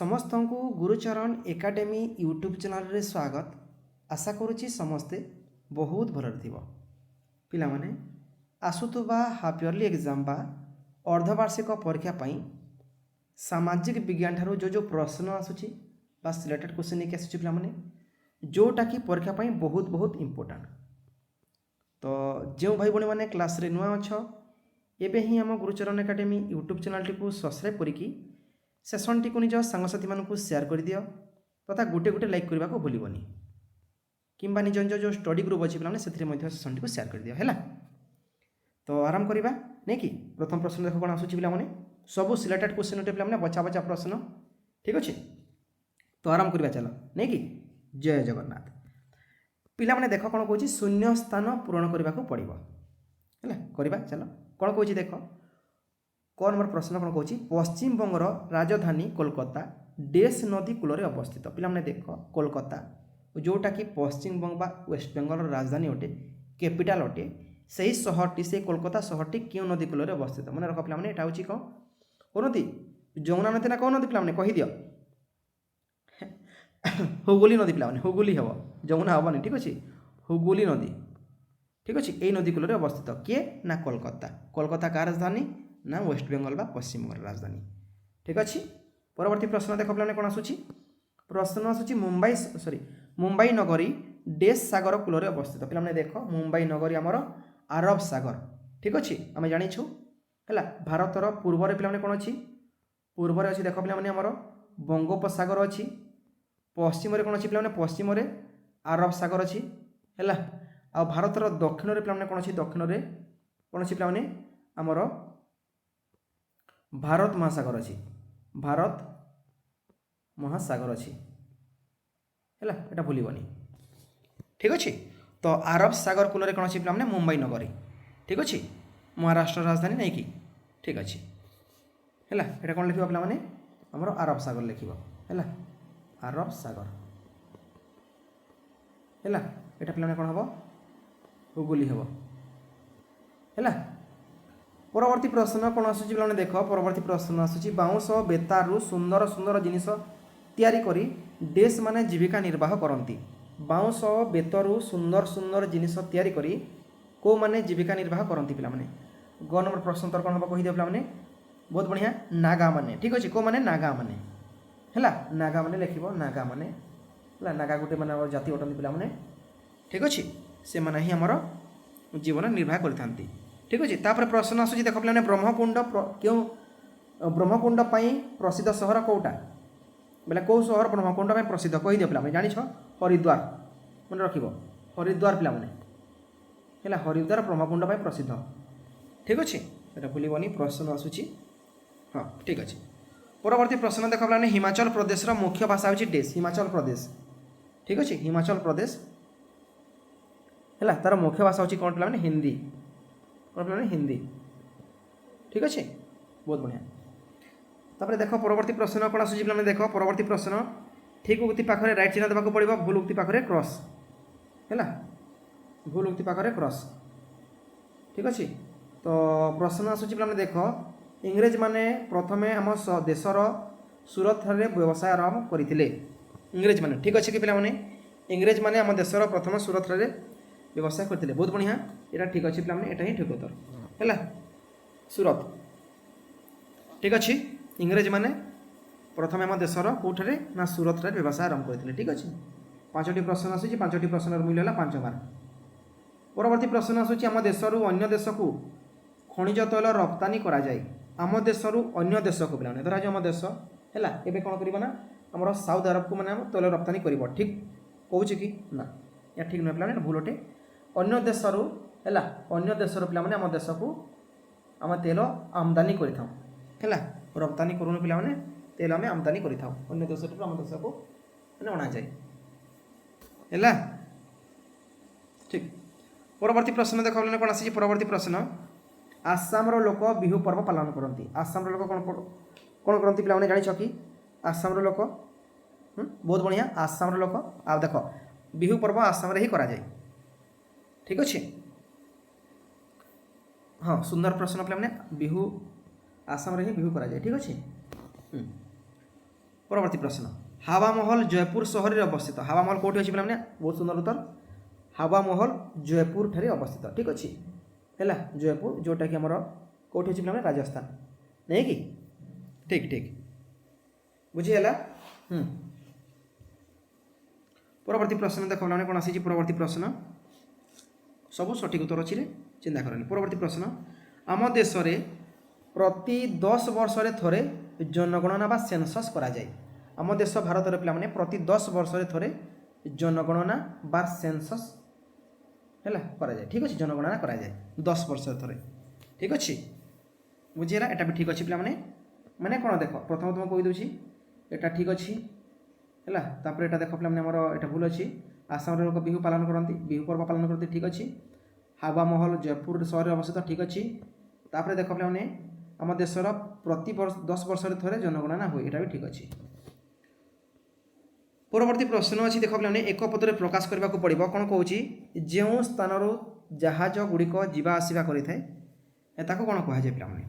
समस्त को Gurucharan academy YouTube channel रे स्वागत। आशा करुच्ची समस्ते बहुत भल पिला माने आसुवा हाफ इयरली एग्जाम बा अर्धवार्षिक परीक्षा पाई सामाजिक विज्ञान ठारू जो जो प्रश्न आसूची बा सिलेक्टेड क्वेश्चन नहीं आसूची पिला माने जोटा कि परीक्षा पाई बहुत बहुत इम्पोर्टाट। तो जो भाई भौणी मैंने क्लास रे नुआ अच्छ एबे ही आम गुरुचरण एकाडेमी यूट्यूब चैनल टी को सब्सक्राइब करिकी सेसन टी को निज सांगसाथी मानू शेयर कर दियो तथा गोटे गोटे लाइक करने को भूलबनी किंबा निज निज जो स्टडी ग्रुप अच्छी पे से सेसन टी को शेयर कर दियो है। तो आराम करवा नहीं कि प्रथम प्रश्न देख कौन आसूँ पे सब सिलेक्टेड क्वेश्चन पे पे बचा बचा प्रश्न ठीक अच्छे। तो आराम करवा चलो नहीं कि जय जगन्नाथ पिला माने देख कौन कौन शून्य स्थान पूरण करने को पड़ो है करवा चलो कौन कौन देख कौन मोर प्रश्न कौन कौन पश्चिम बंगर राजधानी कोलकाता डेस नदी कूल अवस्थित पिला माने देख कोलकाता जोटा कि पश्चिम बंग वेस्ट बेंगल राजधानी अटे कैपिटाल अटे से सहरटी से कोलकाता सहरटी क्यों नदी कूल अवस्थित मन रख पे यहाँ हूँ कौन कौ नदी जमुना नदी ना कौन नदी पे कहीदि हुगुली नदी पे हुगुली हम जमुना हेनी ठीक अच्छे हुगुली नदी ठीक अच्छे यही नदी कूल अवस्थित किए ना कोलकाता कोलकाता का राजधानी ना वेस्ट बेंगल बा पश्चिम बंगाल राजधानी ठीक अच्छे। परवर्ती प्रश्न देख पे कौन आसूँ प्रश्न आसूँ मुंबई नगरी डेस सागर कूल अवस्थित पे देख मुंबई नगरी आमर अरब सागर ठीक अच्छे आम जाचु है भारतर पूर्वर पे कौन अच्छी पूर्वर अच्छी देख पे आमर बंगोपसागर अच्छी पश्चिम कौन अच्छी पे पश्चिम अरब सागर अच्छी है आ भारतर दक्षिण पे कौन अच्छी दक्षिण कौन अच्छी पे आमर भारत महासागर अच्छी भारत महासागर अच्छी है यहाँ भूलबनी ठीक अच्छे। तो अरब सागर कूल कौन अच्छी पे मुंबई नगरी ठीक अच्छे महाराष्ट्र राजधानी नहीं कि ठीक अच्छे है यहाँ कौन लिख पे आमर अरब सागर लिख है अरब सागर है यहाँ पे कौन हम हुगुली हम है। परवर्ती प्रश्न कौन आसूँ पे देख परवर्ती प्रश्न आसूँ बाउंश बेतारू सुंदर सुंदर जिनिस तैयारी करी डेस माने जीविका निर्वाह करती बाउंश बेतरू सुंदर सुंदर जिनिस तैयारी करी को माने जीविका निर्वाह करती पे ग नंबर प्रश्न तर कौन हम कहीदे पे बहुत बढ़िया नागा माने ठीक अच्छे को माने नागा माने है नागा माने लिख नागा माने है नागा गोटे माने जाति अटंती पे ठीक अच्छे से माने ही आमर जीवन निर्वाह करते ठीक अच्छे। तापर प्रश्न आसूँ देख पे ब्रह्मकुंड क्यों ब्रह्मकुंड प्रसिद्ध सहर कौटा बोले कौ सहर ब्रह्मकुंड प्रसिद्ध कहीदे पे जान हरिद्वार मन रख हरिद्वार पे हरिद्वार ब्रह्मकुंड प्रसिद्ध ठीक अच्छे ये भूलबनी प्रश्न आसूँ हाँ ठीक अच्छे। परवर्ती प्रश्न देख पे हिमाचल प्रदेश मुख्य भाषा हूँ डेस हिमाचल प्रदेश ठीक अच्छे हिमाचल प्रदेश है तार मुख्य भाषा हूँ कौन पे हिंदी कौन पे हिंदी ठीक अच्छे बहुत बढ़िया। तापर देख परवर्ती प्रश्न कौन आसूँ पे देख परवर्ती प्रश्न ठीक उक्ति पाखे राइट चिन्ह देवाक पड़ो भूल उक्ति पाखे क्रॉस है भूल उक्ति पाखे क्रॉस ठीक अच्छे। तो प्रश्न आसूँ पे देख इंग्रेज माने प्रथमे आम देशर सूरत व्यवसाय आरंभ करते इंग्रेज माने ठीक अच्छे कि पे इंग्रेज माने आम देशर प्रथम सूरत व्यवसाय करते बहुत बढ़िया यहाँ ठीक अच्छे पे यहाँ ही ठीक उत्तर है सूरत ठीक अच्छे इंग्रेज माने प्रथम आम देशर कौटे ना सूरत व्यवसाय आरंभ करते ठीक अच्छे। 5टी प्रश्न आसूँ 5टी प्रश्न मूल्य है 5 मार्क। परवर्ती प्रश्न आसूँ आम देशर अन्य देश को खनिज तैल रप्तानी करा जाए आम देशर अन्य देश को पे धरा आम देश है एवं कौन करना आम साउथ अरब को मैंने तैल रप्तानी कर ठीक कौच कि ना या ठीक नुहे पे भूल अटे अन्य देशर है अन्य देशर पे आम देश को आम तेल आमदानी कर रप्तानी करूँ पे तेल आम आमदानी कर अन्य देश आम देश को मैंने अणा जाए है ठीक। परवर्ती प्रश्न देख कौन आसी परवर्ती प्रश्न आसाम लोक बिहू पर्व पालन करती आसाम लोक कौन कौन करती पे जान कि आसाम लोक बहुत बढ़िया आसाम लोक आ देख बिहू पर्व आसाम ही करा जाए ठीक अच्छे हाँ सुंदर प्रश्न पे बिहू आसाम ही बिहू करा जाए ठीक अच्छे। परवर्ती प्रश्न हावा महल जयपुर सहर में अवस्थित हावा महल कौटी अच्छी पे बहुत सुंदर उत्तर हावा महल जयपुर ठारे अवस्थित ठीक अच्छे है जयपुर जोटा कि आमर कौटी अच्छी पे राजस्थान नहीं कि ठीक ठीक बुझीगला परवर्ती प्रश्न देख पे कौन आसी परवर्ती प्रश्न सब सठिक उत्तर अच्छी चिंता करनी परवर्ती प्रश्न आम देश प्रति 10 वर्ष थोरे जनगणना बा सेंसस करा जाए आम देश भारत पे प्रति 10 वर्ष थोरे जनगणना बा सेंसस है करा जाए ठीक अच्छे जनगणना करा जाए 10 वर्ष थोरे ठीक अच्छे बुझीगला एटा भी ठीक अच्छे पे मैंने कौन देख प्रथम तुम कहीदे यहाँ ठीक अच्छी है तापर यहाँ देख पे आमर यहाँ भूल अच्छी आसाम लोक बिहू पालन करती बिहू पर्व पालन करते ठीक अच्छे हावा महल जयपुर सहर अवस्थित ठीक अच्छे तापर देख पे आम देशर प्रति 10 वर्ष थोड़े जनगणना हुए यहाँ भी ठीक अच्छे परवर्ती प्रश्न अच्छी देख पे एक पदरे प्रकाश करने को पड़ो कौन कौच जो स्थान जहाज गुड़िक जावा आसवा करें कौन कहुए पे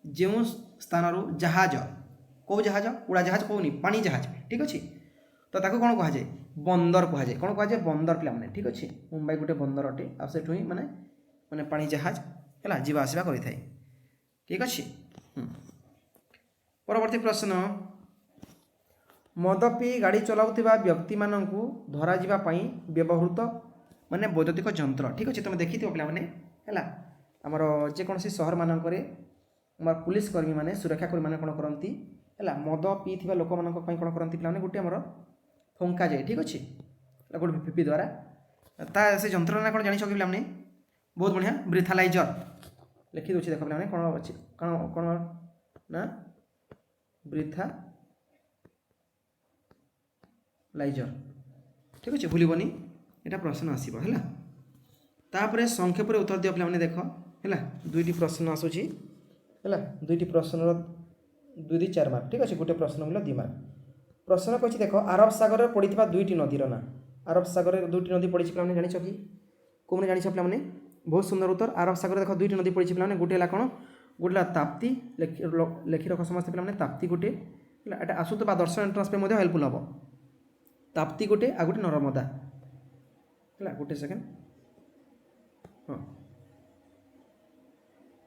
जो स्थान जहाज कौ जहाज उड़ा जहाज कहूनी पानी जहाज ठीक अच्छे तो ताको कौन कहुए बंदर कहुए कौन कहुए बंदर पे ठीक अच्छे मुंबई गोटे बंदर अटे आठू ही माने माने पानी जहाज है जावा आसवा करें ठीक अच्छे परवर्ती प्रश्न मद पी गाड़ी चलाउथिबा व्यक्ति माननकु धरा जिबा पई व्यवहृत माने वैद्युतिक यंत्र ठीक अच्छे तुम देखी पे है आमर जेकोसी सहर मानक आम पुलिस कर्मी माने सुरक्षा कर्मी माने कौन करती है मद पी लोक मान कौन करती पे गोटे आमर फंका जाए ठीक अच्छे गोटे भिपी द्वारा ता से यंत्र ना कौन जानी पे पे बहुत बढ़िया ब्रीथालाइजर लिखी दूसरी देख पे कौन अच्छे कौन ना ब्रीथा लाइजर ठीक अच्छे भूलबनी यहाँ प्रश्न आसो है तापर संक्षेप उत्तर दियो पे देख है दुईटी प्रश्न आसूसी है दुईटी प्रश्न 2-4 मार्क ठीक अच्छे गोटे प्रश्न मिल 2 मार्क प्रश्न कही देख आरब सागर में पड़ता दुईटी नदीर ना आरब सागर में दुईटी नदी पड़ी पे जान कि कौन जान पे बहुत सुंदर उत्तर आरब सागर देख दुईटी नदी पड़ी पे गोटे है कौन गोटे ताप्ती लिखि रख समस्त पे ताप्ती गोटे है आसुवा दर्शन एंट्रांस पे हेल्पफुल हम ताप्ती गोटे आ गोटे नर्मदा है गोटे सेकेंड हाँ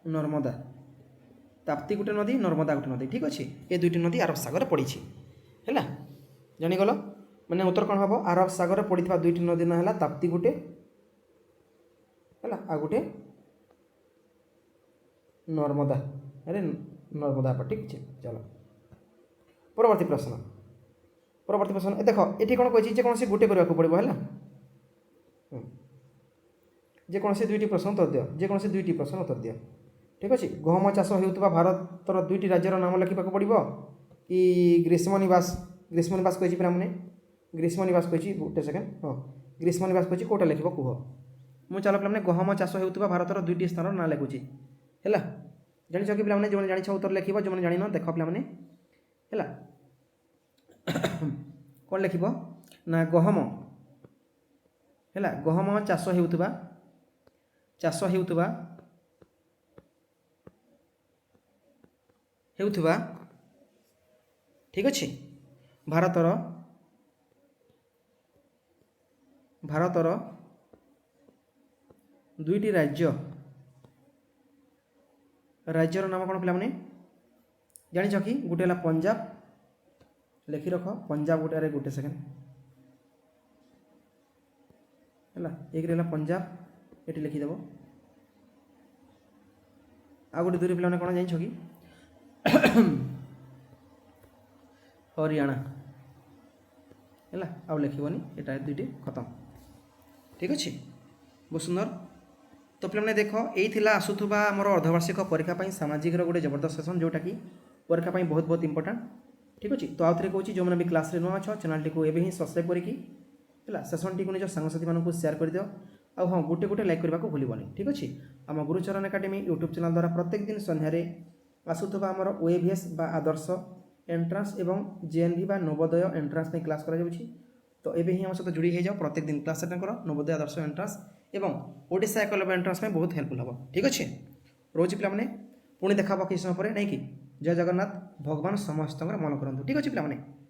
नर्मदा ताप्ती गोटे नदी नर्मदा गोटे नदी ठीक अच्छे ये दुईटी नदी आरब सागर पड़ी है जानीगल मैंने उत्तर कौन हम आरब सागर में पड़ता दुईटी नदी ना है ताप्ती गोटे है आ गोटे नर्मदा अरे नर्मदा ठीक अच्छे चलो परवर्ती प्रश्न देख ये कौन कही जेकोसी गोटे करने को पड़ो है जेकोसी दुईटी प्रश्न उत्तर दियो जेकोसी दुईटी प्रश्न उत्तर दियो ठीक अच्छे गहम चाष होता भारतर दुईटी राज्यर नाम लिखा पड़ो कि ग्रीष्म निवास कही पे मैंने ग्रीष्म निवास कही गोटे सेकेंड हाँ ग्रीष्म निवास कही कौटा लिख कह मुझे चल पे गहम चाष होता भारतर दुईटी स्थान ना लिखुची है जानी कि पे जो जानी उत्तर लिख जो जान देख पे है कौन लिख ना गहम है गहम चाष होता ठीक अच्छे भारतर दुईटी राज्यर नाम कौन पे जान कि गोटे है पंजाब लिखि रख पंजाब गोटे अरे गोटे सेकेंड है एक रहा पंजाब ये लिखिदेव आ गोटे दुई पे कौन जान कि हरियाणा है आउ लिखनी यहाँ दुईटी खत्म ठीक अच्छे बहुत सुंदर तो पे देख यही आसूबा आमर अर्धवार्षिक परीक्षा सामाजिक गोटे जबरदस्त सेसन जोटा कि परीक्षा बहुत बहुत इंपोर्टाट ठीक अच्छे तो आउ थे कहूँ जो मैंने भी क्लास रे नुआ अच्छ चैनल टी एवं ही सब्सक्राइब करके सेसन टी निज सांगसाथी मानक सेयार कर दियो आ हाँ गोटे गोटे लाइक करने को भूलबनी ठीक अच्छे आम गुरुचरण एकाडेमी यूट्यूब चैनल द्वारा प्रत्येक दिन संध्यारे आसूबा आमर ओएभीएस बा आदर्श एंट्रांस एवं जेएनवी बा नवोदय एंट्रांस में क्लास करा तो ये ही आम सहित जोड़ी हो जाओ प्रत्येक दिन क्लास अटेंड कर नवोदय आदर्श एंट्रांस एवं ओडिशा एकलव्य एंट्रांस में बहुत हेल्पफुल हम ठीक अच्छे रोज पे पुणी देखा किसी समय पर नहीं कि जय जगन्नाथ भगवान समस्त मन करूँ ठीक अच्छे पे।